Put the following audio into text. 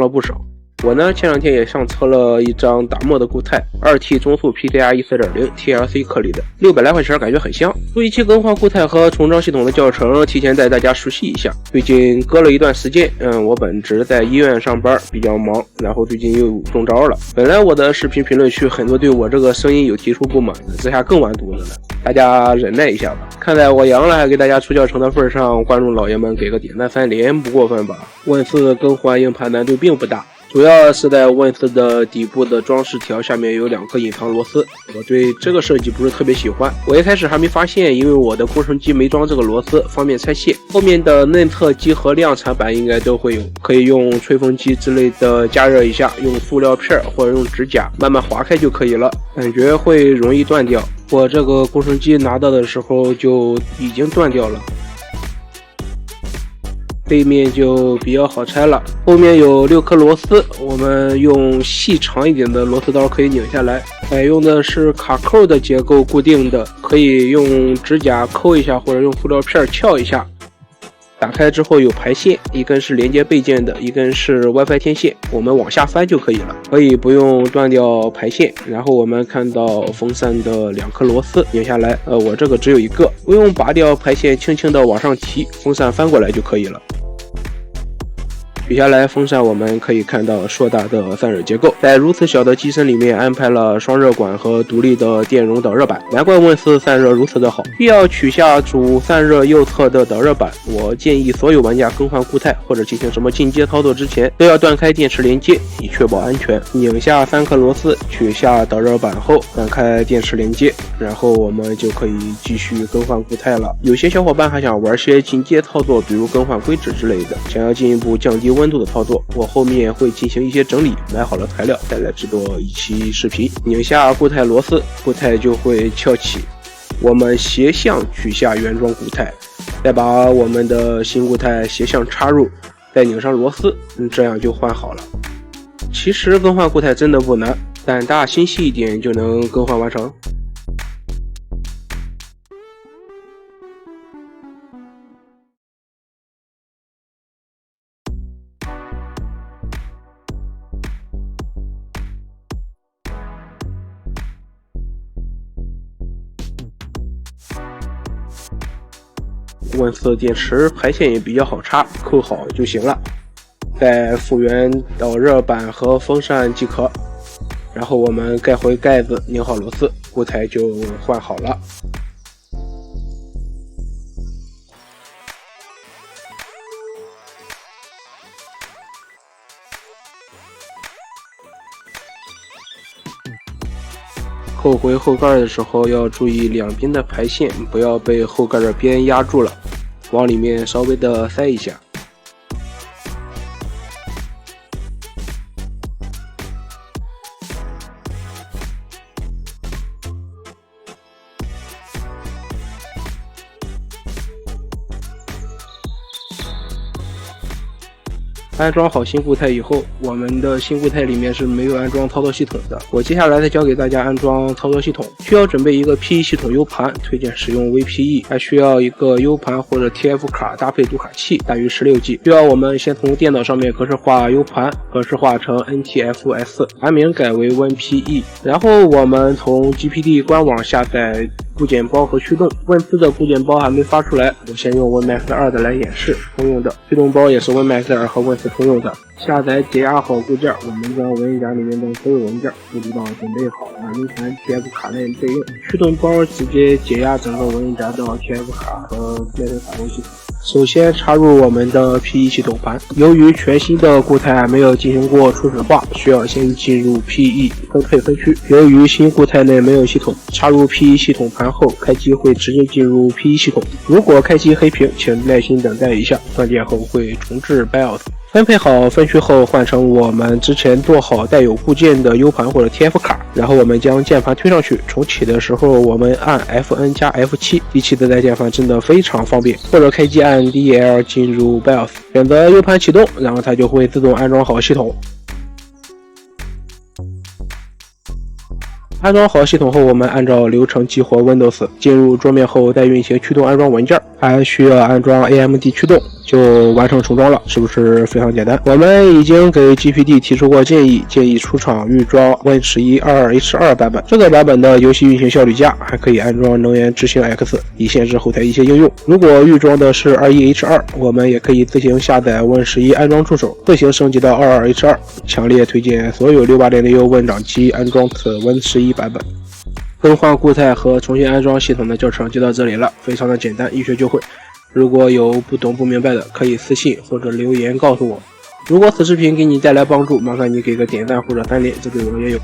了不少。我呢前两天也上测了一张达摩的固态 2T 中速 PCIe 4.0 TLC 颗粒的，600来块钱，感觉很香。录一期更换固态和重装系统的教程，提前带大家熟悉一下。最近隔了一段时间，我本职在医院上班比较忙，然后最近又中招了。本来我的视频评论区很多对我这个声音有提出不满的，这下更完犊子了，大家忍耐一下吧。看在我阳了还给大家出教程的份上，观众老爷们给个点赞3连不过分吧。Win4更换硬盘难度并不大，主要是在 Win4的底部的装饰条下面有2颗隐藏螺丝，我对这个设计不是特别喜欢。我一开始还没发现，因为我的工程机没装这个螺丝，方便拆卸。后面的内测机和量产版应该都会有，可以用吹风机之类的加热一下，用塑料片或者用指甲慢慢划开就可以了，感觉会容易断掉。我这个工程机拿到的时候就已经断掉了。背面就比较好拆了，后面有6颗螺丝，我们用细长一点的螺丝刀可以拧下来，采用的是卡扣的结构固定的，可以用指甲抠一下或者用塑料片撬一下。打开之后有排线，一根是连接备件的，一根是 WiFi 天线，我们往下翻就可以了，可以不用断掉排线。然后我们看到风扇的2颗螺丝拧下来，我这个只有1个，不用拔掉排线，轻轻的往上提，风扇翻过来就可以了。取下来风扇，我们可以看到硕大的散热结构，在如此小的机身里面安排了双热管和独立的电容导热板，难怪Win4散热如此的好。必要取下主散热右侧的导热板，我建议所有玩家更换固态或者进行什么进阶操作之前，都要断开电池连接，以确保安全。拧下3颗螺丝，取下导热板后，断开电池连接，然后我们就可以继续更换固态了。有些小伙伴还想玩些进阶操作，比如更换硅脂之类的，想要进一步降低温度的操作，我后面会进行一些整理，买好了材料再来制作一期视频。拧下固态螺丝，固态就会翘起，我们斜向取下原装固态，再把我们的新固态斜向插入，再拧上螺丝，这样就换好了。其实更换固态真的不难，胆大心细一点就能更换完成。Win4电池排线也比较好插，扣好就行了，再复原导热板和风扇即可。然后我们盖回盖子，拧好螺丝，固态就换好了。扣回后盖的时候要注意两边的排线不要被后盖的边压住了，往里面稍微的塞一下。安装好新固态以后，我们的新固态里面是没有安装操作系统的。我接下来再教给大家安装操作系统，需要准备一个 PE 系统 U 盘，推荐使用 VPE， 还需要一个 U 盘或者 TF 卡搭配读卡器，大于16G。需要我们先从电脑上面格式化 U 盘，格式化成 NTFS， 盘名改为 WinPE， 然后我们从 GPD 官网下载固件包和驱动。Win4的固件包还没发出来，我先用 WinMax 2的来演示，通用的。驱动包也是 WinMax 2和 Win4通用的。下载解压好固件，我们将文件夹里面的所有文件复制到准备好的 U 盘 TF 卡内备用。驱动包直接解压整个文件夹到 TF 卡和内存打入系统。首先插入我们的 PE 系统盘，由于全新的固态没有进行过初始化，需要先进入 PE 分配分区。由于新固态内没有系统，插入 PE 系统盘后，开机会直接进入 PE 系统。如果开机黑屏，请耐心等待一下，断电后会重置 BIOS。分配好分区后，换成我们之前做好带有固件的 U 盘或者 TF 卡，然后我们将键盘推上去，重启的时候我们按 FN 加 F7， 机器的带键盘真的非常方便，或者开机按 DL 进入 BIOS， 选择 U 盘启动，然后它就会自动安装好系统。安装好系统后，我们按照流程激活 Windows， 进入桌面后再运行驱动安装文件，还需要安装 AMD 驱动就完成重装了，是不是非常简单？我们已经给 GPD 提出过建议出厂预装 Win11 22H2 版本，这个版本的游戏运行效率佳，还可以安装能源执行 X 以限制后台一些应用。如果预装的是 21H2， 我们也可以自行下载 Win11 安装助手，自行升级到 22H2。强烈推荐所有68060 Win 掌机安装此 Win11 版本。更换固态和重新安装系统的教程就到这里了，非常的简单，一学就会。如果有不懂不明白的，可以私信或者留言告诉我。如果此视频给你带来帮助，麻烦你给个点赞或者3连，这对我也有